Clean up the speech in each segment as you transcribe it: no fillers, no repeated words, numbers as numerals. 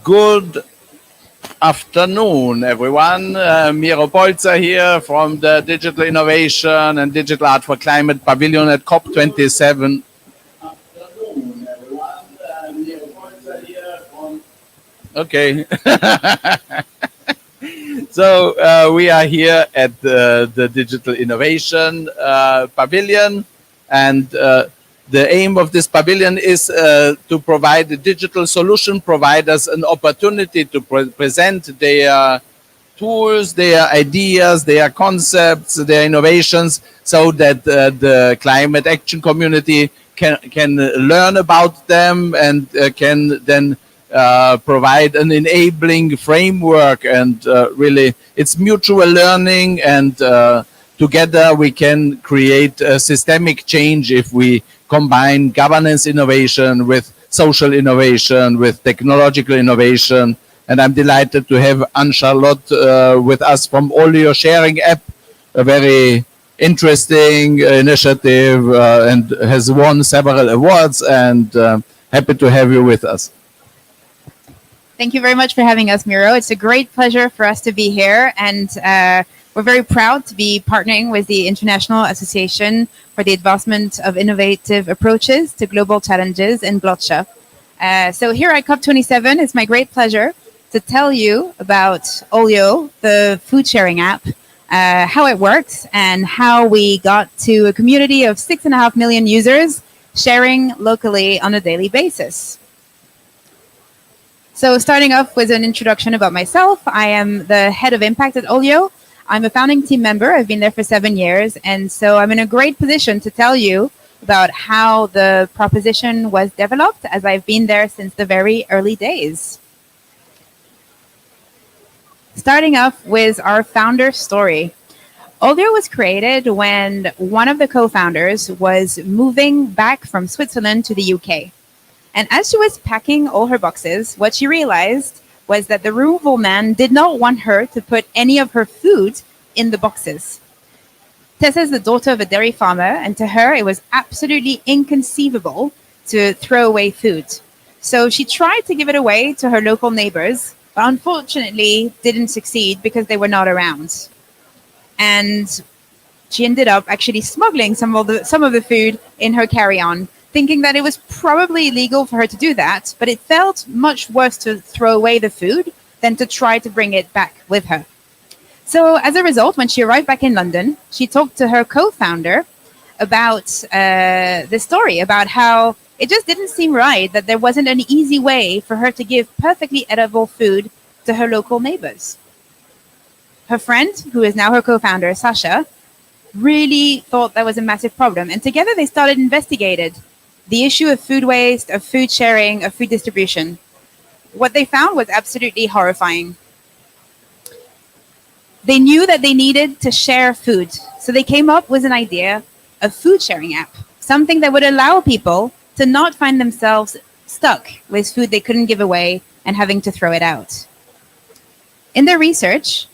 Good afternoon, everyone. Miro Polzer here from the Digital Innovation and Digital Art for Climate Pavilion at COP27. Afternoon, everyone. Miro Polzer here from... Okay. So we are here at the Digital Innovation Pavilion, and the aim of this pavilion is to provide the digital solution providers an opportunity to present their tools, their ideas, their concepts, their innovations, so that the climate action community can learn about them and can then provide an enabling framework. And really, it's mutual learning, and together we can create a systemic change if we combine governance innovation with social innovation, with technological innovation. And I'm delighted to have Anne-Charlotte with us from Olio Sharing App, a very interesting initiative, and has won several awards, and happy to have you with us. Thank you very much for having us, Miro. It's a great pleasure for us to be here, and we're very proud to be partnering with the International Association for the Advancement of Innovative Approaches to Global Challenges in Glotcha. So here at COP27, it's my great pleasure to tell you about Olio, the food sharing app, how it works, and how we got to a community of 6.5 million users sharing locally on a daily basis. So starting off with an introduction about myself, I am the head of impact at Olio. I'm a founding team member. I've been there for 7 years. And so I'm in a great position to tell you about how the proposition was developed, as I've been there since the very early days. Starting off with our founder story. Olio was created when one of the co-founders was moving back from Switzerland to the UK. And as she was packing all her boxes, what she realized was that the removal man did not want her to put any of her food in the boxes. Tessa is the daughter of a dairy farmer, and to her, it was absolutely inconceivable to throw away food. So she tried to give it away to her local neighbors, but unfortunately didn't succeed because they were not around. And she ended up actually smuggling some of the food in her carry-on, thinking that it was probably illegal for her to do that, but it felt much worse to throw away the food than to try to bring it back with her. So as a result, when she arrived back in London, she talked to her co-founder about the story, about how it just didn't seem right that there wasn't an easy way for her to give perfectly edible food to her local neighbors. Her friend, who is now her co-founder, Sasha, really thought that was a massive problem. And together they started investigating the issue of food waste, of food sharing, of food distribution. What they found was absolutely horrifying. They knew that they needed to share food. So they came up with an idea of food sharing app, something that would allow people to not find themselves stuck with food they couldn't give away and having to throw it out. In their research,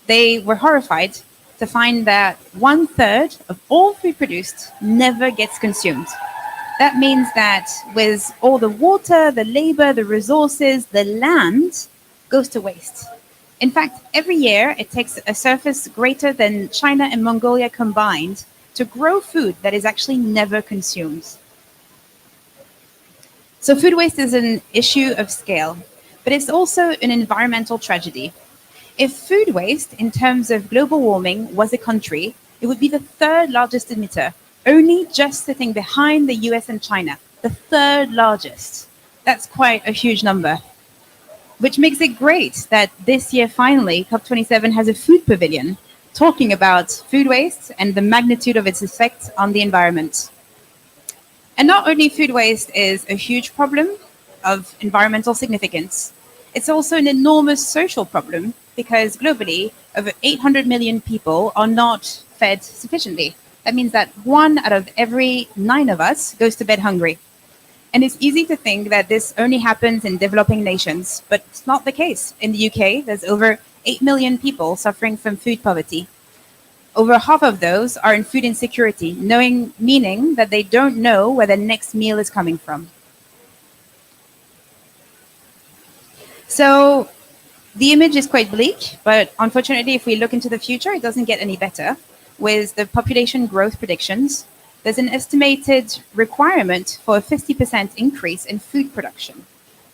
they were horrified to find that 1/3 of all food produced never gets consumed. That means that with all the water, the labor, the resources, the land goes to waste. In fact, every year it takes a surface greater than China and Mongolia combined to grow food that is actually never consumed. So food waste is an issue of scale, but it's also an environmental tragedy. If food waste in terms of global warming was a country, it would be the third largest emitter, only just sitting behind the US and China, the third largest. That's quite a huge number, which makes it great that this year, finally, COP27 has a food pavilion talking about food waste and the magnitude of its effect on the environment. And not only food waste is a huge problem of environmental significance, it's also an enormous social problem because globally, over 800 million people are not fed sufficiently. That means that 1 out of every 9 of us goes to bed hungry. And it's easy to think that this only happens in developing nations, but it's not the case. In the UK, there's over 8 million people suffering from food poverty. Over half of those are in food insecurity, meaning that they don't know where their next meal is coming from. So the image is quite bleak, but unfortunately, if we look into the future, it doesn't get any better. With the population growth predictions, there's an estimated requirement for a 50% increase in food production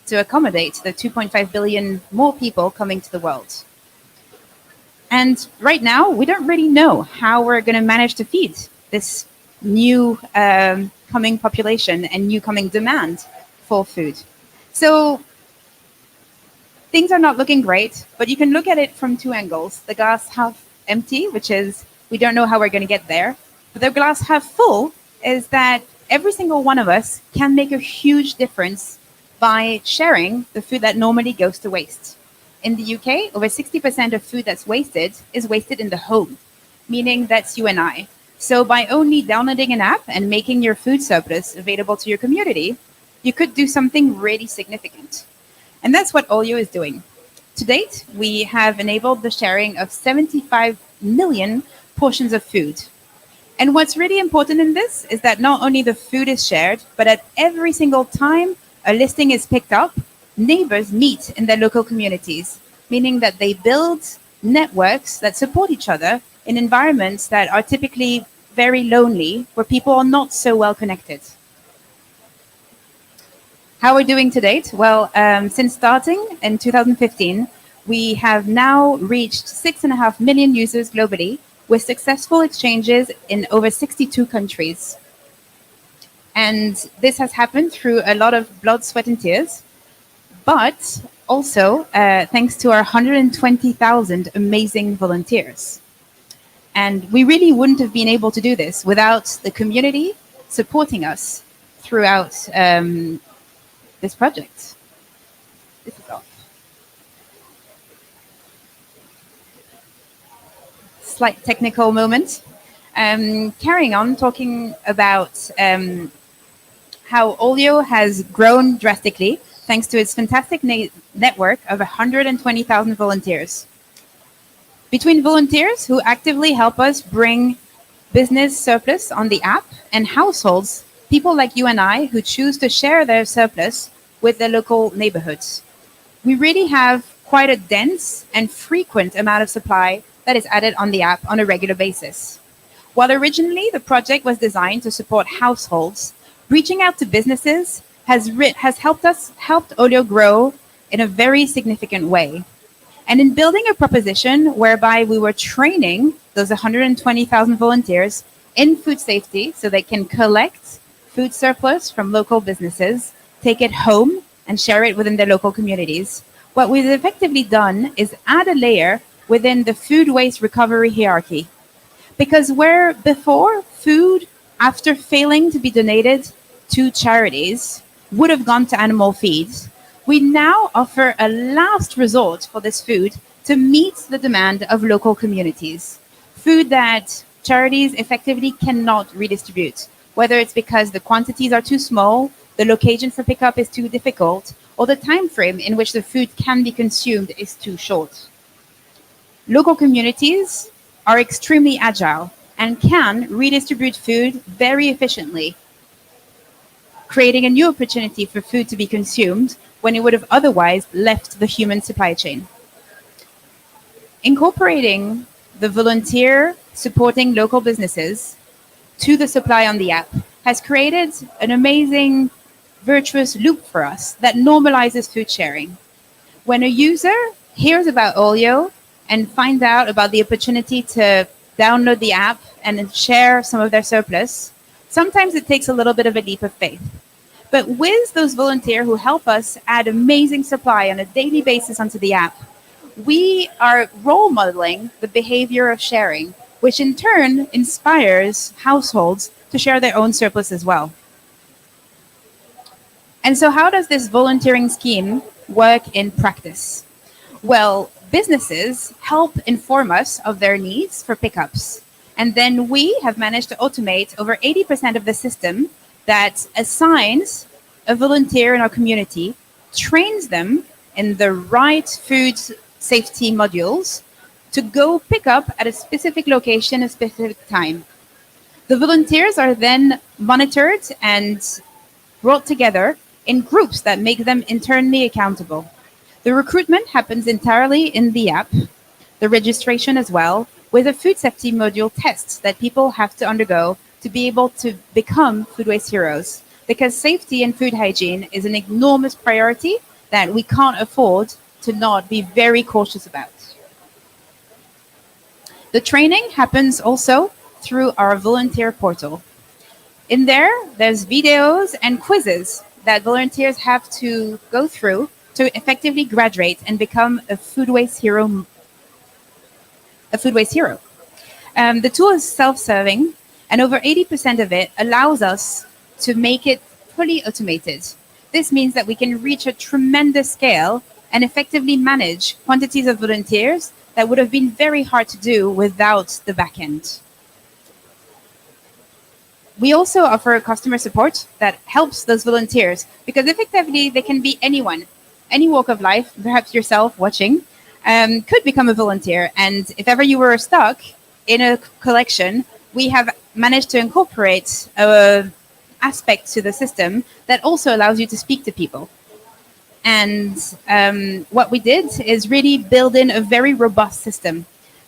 to accommodate the 2.5 billion more people coming to the world. And right now, we don't really know how we're going to manage to feed this new coming population and new coming demand for food. So things are not looking great, but you can look at it from two angles. The glass half empty, which is we don't know how we're going to get there. But the glass half full is that every single one of us can make a huge difference by sharing the food that normally goes to waste. In the UK, over 60% of food that's wasted is wasted in the home, meaning that's you and I. So by only downloading an app and making your food surplus available to your community, you could do something really significant. And that's what Olio is doing. To date, we have enabled the sharing of 75 million portions of food. And what's really important in this is that not only the food is shared, but at every single time a listing is picked up, neighbors meet in their local communities, meaning that they build networks that support each other in environments that are typically very lonely, where people are not so well connected. How we're doing to date? Well, since starting in 2015, we have now reached 6.5 million users globally with successful exchanges in over 62 countries. And this has happened through a lot of blood, sweat, and tears, but also thanks to our 120,000 amazing volunteers. And we really wouldn't have been able to do this without the community supporting us throughout this project. This is off. Slight technical moment. Carrying on, talking about how Olio has grown drastically thanks to its fantastic network of 120,000 volunteers. Between volunteers who actively help us bring business surplus on the app and households, people like you and I who choose to share their surplus with their local neighborhoods, we really have quite a dense and frequent amount of supply that is added on the app on a regular basis. While originally the project was designed to support households, reaching out to businesses has helped Olio grow in a very significant way. And in building a proposition whereby we were training those 120,000 volunteers in food safety so they can collect food surplus from local businesses, take it home, and share it within their local communities, what we've effectively done is add a layer within the food waste recovery hierarchy. Because where before food, after failing to be donated to charities, would have gone to animal feeds, we now offer a last resort for this food to meet the demand of local communities. Food that charities effectively cannot redistribute, whether it's because the quantities are too small, the location for pickup is too difficult, or the time frame in which the food can be consumed is too short. Local communities are extremely agile and can redistribute food very efficiently, creating a new opportunity for food to be consumed when it would have otherwise left the human supply chain. Incorporating the volunteer supporting local businesses to the supply on the app has created an amazing virtuous loop for us that normalizes food sharing. When a user hears about Olio and finds out about the opportunity to download the app and share some of their surplus, sometimes it takes a little bit of a leap of faith. But with those volunteers who help us add amazing supply on a daily basis onto the app, we are role modeling the behavior of sharing, which in turn inspires households to share their own surplus as well. And so how does this volunteering scheme work in practice? Well, businesses help inform us of their needs for pickups. And then we have managed to automate over 80% of the system that assigns a volunteer in our community, trains them in the right food safety modules to go pick up at a specific location at a specific time. The volunteers are then monitored and brought together in groups that make them internally accountable. The recruitment happens entirely in the app, the registration as well, with a food safety module test that people have to undergo to be able to become food waste heroes. Because safety and food hygiene is an enormous priority that we can't afford to not be very cautious about. The training happens also through our volunteer portal. In there, there's videos and quizzes that volunteers have to go through to effectively graduate and become a food waste hero. The tool is self-serving, and over 80% of it allows us to make it fully automated. This means that we can reach a tremendous scale and effectively manage quantities of volunteers that would have been very hard to do without the backend. We also offer customer support that helps those volunteers because effectively they can be anyone, any walk of life, perhaps yourself watching, could become a volunteer. And if ever you were stuck in a collection, we have managed to incorporate an aspect to the system that also allows you to speak to people. And what we did is really build in a very robust system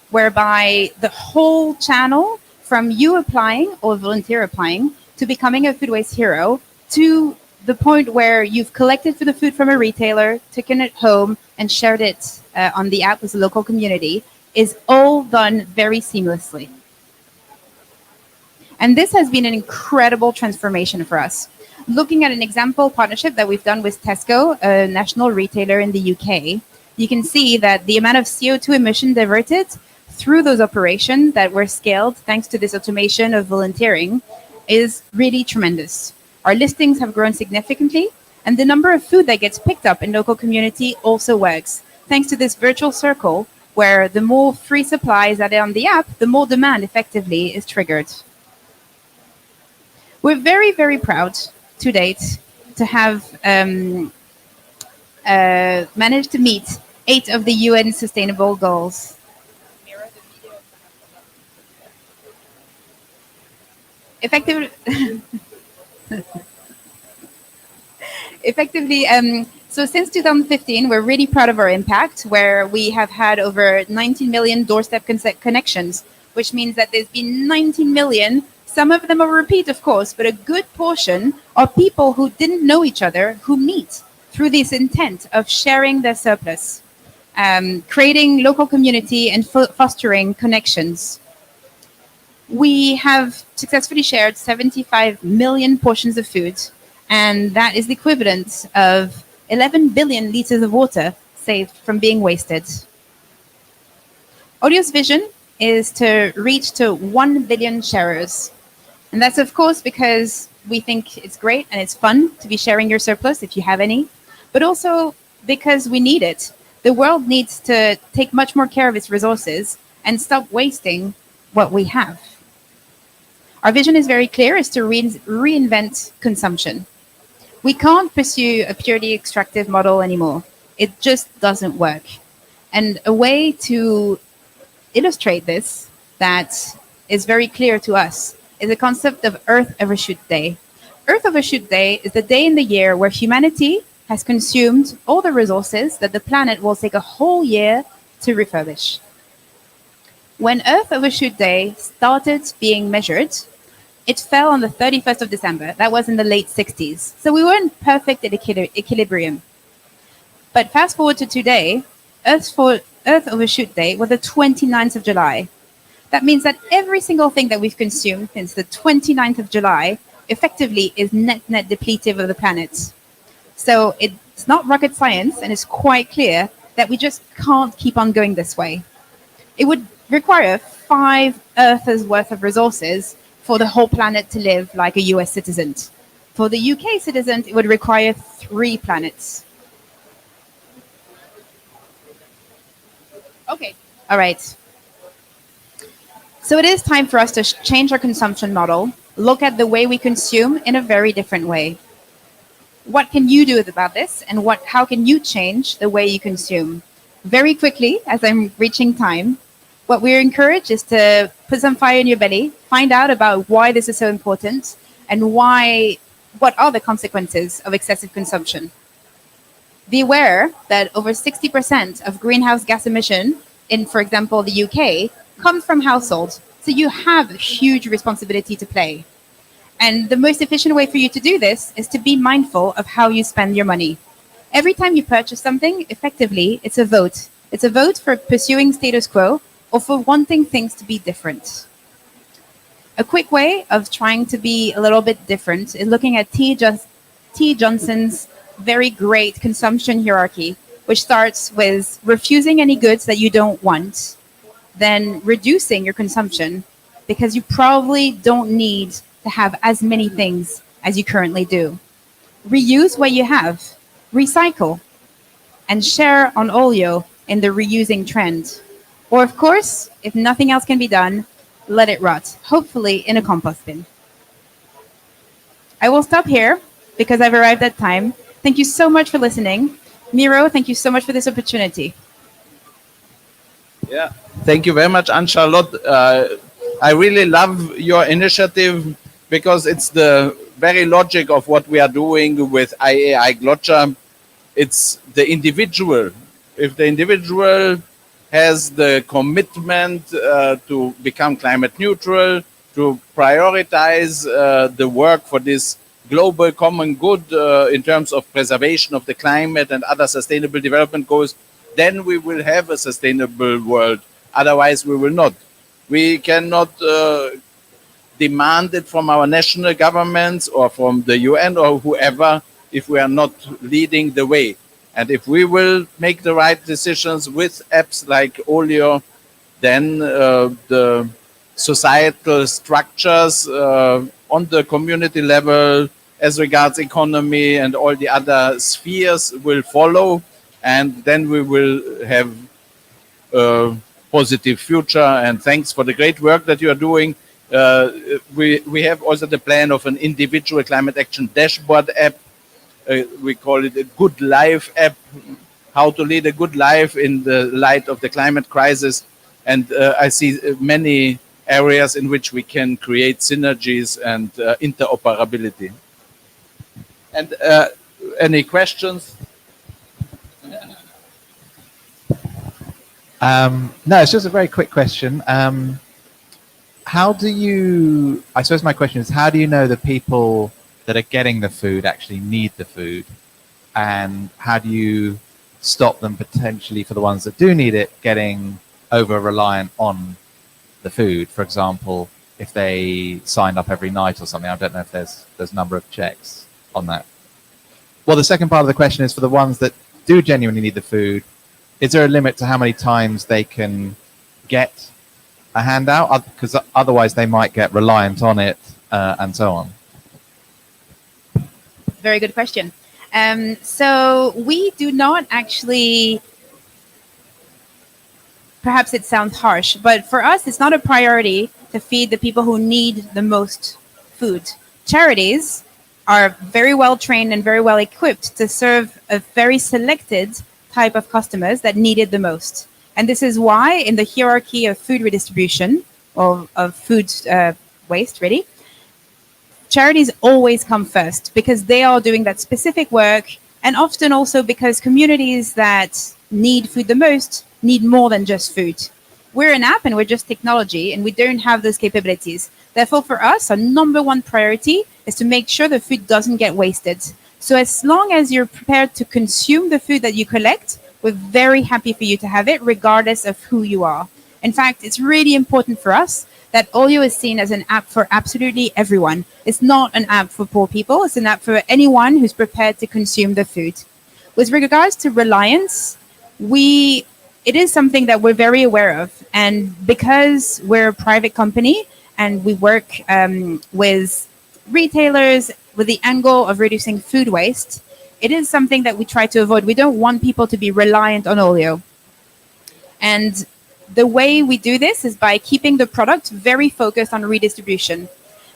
whereby the whole channel from you applying or volunteer applying to becoming a food waste hero to the point where you've collected the food from a retailer, taken it home, and shared it on the app with the local community is all done very seamlessly. And this has been an incredible transformation for us. Looking at an example partnership that we've done with Tesco, a national retailer in the UK, you can see that the amount of CO2 emission diverted through those operations that were scaled thanks to this automation of volunteering is really tremendous. Our listings have grown significantly, and the number of food that gets picked up in local community also works, thanks to this virtual circle where the more free supplies that are on the app, the more demand effectively is triggered. We're very, very proud to date to have managed to meet 8 of the UN Sustainable Goals. Effectively, so since 2015, we're really proud of our impact, where we have had over 19 million doorstep connections, which means that there's been 19 million. Some of them are repeat, of course, but a good portion are people who didn't know each other who meet through this intent of sharing their surplus, creating local community and fostering connections. We have successfully shared 75 million portions of food, and that is the equivalent of 11 billion liters of water saved from being wasted. Olio's vision is to reach to 1 billion sharers. And that's, of course, because we think it's great and it's fun to be sharing your surplus if you have any, but also because we need it. The world needs to take much more care of its resources and stop wasting what we have. Our vision is very clear, is to reinvent consumption. We can't pursue a purely extractive model anymore. It just doesn't work. And a way to illustrate this that is very clear to us is the concept of Earth Overshoot Day. Earth Overshoot Day is the day in the year where humanity has consumed all the resources that the planet will take a whole year to refurbish. When Earth Overshoot Day started being measured, it fell on the 31st of December. That was in the late 60s. So we were in perfect equilibrium. But fast forward to today, Earth Overshoot Day was the 29th of July. That means that every single thing that we've consumed since the 29th of July effectively is net depletive of the planet. So it's not rocket science, and it's quite clear that we just can't keep on going this way. It would require 5 Earth's worth of resources for the whole planet to live like a US citizen. For the UK citizen, it would require 3 planets. Okay, all right. So it is time for us to change our consumption model, look at the way we consume in a very different way. What can you do about this, and how can you change the way you consume? Very quickly, as I'm reaching time, what we encourage is to put some fire in your belly, find out about why this is so important, and what are the consequences of excessive consumption. Be aware that over 60% of greenhouse gas emission in, for example, the UK comes from households. So you have a huge responsibility to play. And the most efficient way for you to do this is to be mindful of how you spend your money. Every time you purchase something, effectively, it's a vote. It's a vote for pursuing status quo or for wanting things to be different. A quick way of trying to be a little bit different is looking at T. Johnson's very great consumption hierarchy, which starts with refusing any goods that you don't want, then reducing your consumption because you probably don't need to have as many things as you currently do. Reuse what you have, recycle, and share on Olio in the reusing trend. Or, of course, if nothing else can be done, let it rot, hopefully in a compost bin. I will stop here because I've arrived at time. Thank you so much for listening. Miro, thank you so much for this opportunity. Yeah, thank you very much, Anne-Charlotte. I really love your initiative because it's the very logic of what we are doing with IAI Glotcher. It's the individual. If the individual has the commitment to become climate neutral, to prioritize the work for this global common good in terms of preservation of the climate and other sustainable development goals, then we will have a sustainable world. Otherwise, we will not. We cannot demand it from our national governments or from the UN or whoever if we are not leading the way. And if we will make the right decisions with apps like Olio, then the societal structures on the community level as regards economy and all the other spheres will follow, and then we will have a positive future. And thanks for the great work that you are doing. We have also the plan of an individual climate action dashboard app. We call it a good life app, how to lead a good life in the light of the climate crisis. And I see many areas in which we can create synergies and interoperability. And any questions? No, it's just a very quick question. How do you, I suppose my question is, how do you know the people that are getting the food actually need the food? And how do you stop them potentially, for the ones that do need it, getting over-reliant on the food? For example, if they signed up every night or something, I don't know if there's a number of checks on that. Well, the second part of the question is for the ones that do genuinely need the food, is there a limit to how many times they can get a handout? Because otherwise they might get reliant on it and so on. Very good question. So we do not actually, perhaps it sounds harsh, but for us, it's not a priority to feed the people who need the most food. Charities are very well trained and very well equipped to serve a very selected type of customers that need it the most. And this is why in the hierarchy of food redistribution, or of food waste, really, charities always come first because they are doing that specific work, and often also because communities that need food the most need more than just food. We're an app and we're just technology and we don't have those capabilities. Therefore, for us, our number one priority is to make sure the food doesn't get wasted. So as long as you're prepared to consume the food that you collect, we're very happy for you to have it, regardless of who you are. In fact, it's really important for us that Olio is seen as an app for absolutely everyone. It's not an app for poor people. It's an app for anyone who's prepared to consume the food. With regards to reliance, it is something that we're very aware of. And because we're a private company and we work with retailers with the angle of reducing food waste, it is something that we try to avoid. We don't want people to be reliant on Olio. And the way we do this is by keeping the product very focused on redistribution.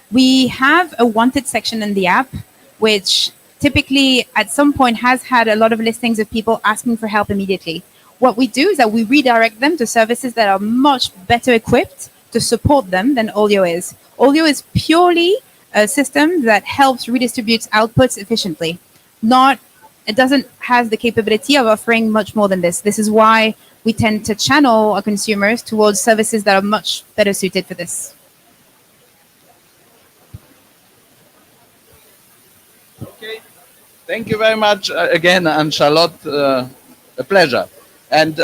We have a wanted section in the app, which typically at some point has had a lot of listings of people asking for help immediately. What we do is that we redirect them to services that are much better equipped to support them than Olio is. Olio is purely a system that helps redistribute outputs efficiently, not it doesn't have the capability of offering much more than this. This is why we tend to channel our consumers towards services that are much better suited for this. Okay. Thank you very much again, and Charlotte, a pleasure. And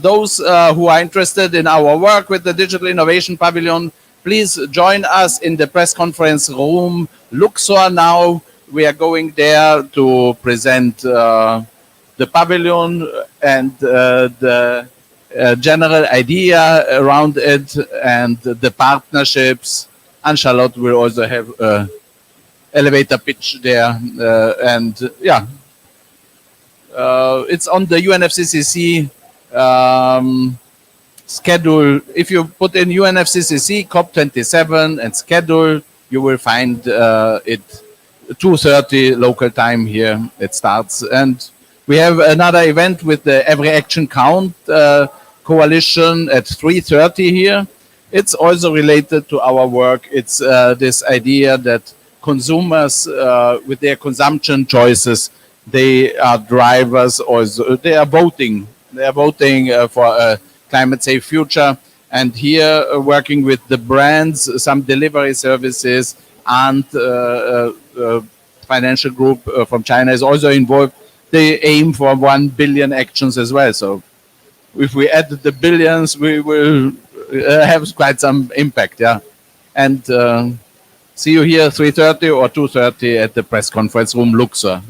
those who are interested in our work with the Digital Innovation Pavilion, please join us in the press conference room Luxor now. We are going there to present the pavilion and the general idea around it and the partnerships. And Charlotte will also have elevator pitch there. And yeah, it's on the UNFCCC schedule. If you put in UNFCCC COP27 and schedule, you will find it 2:30 local time here. It starts. And we have another event with the Every Action Count coalition at 3:30 here. It's also related to our work. It's this idea that consumers, with their consumption choices, they are drivers, also they are voting. They are voting for a climate safe future. And here, working with the brands, some delivery services, and financial group from China is also involved. They aim for 1 billion actions as well. So if we add the billions, we will have quite some impact. Yeah. And see you here 3:30 or 2:30 at the press conference room Luxor.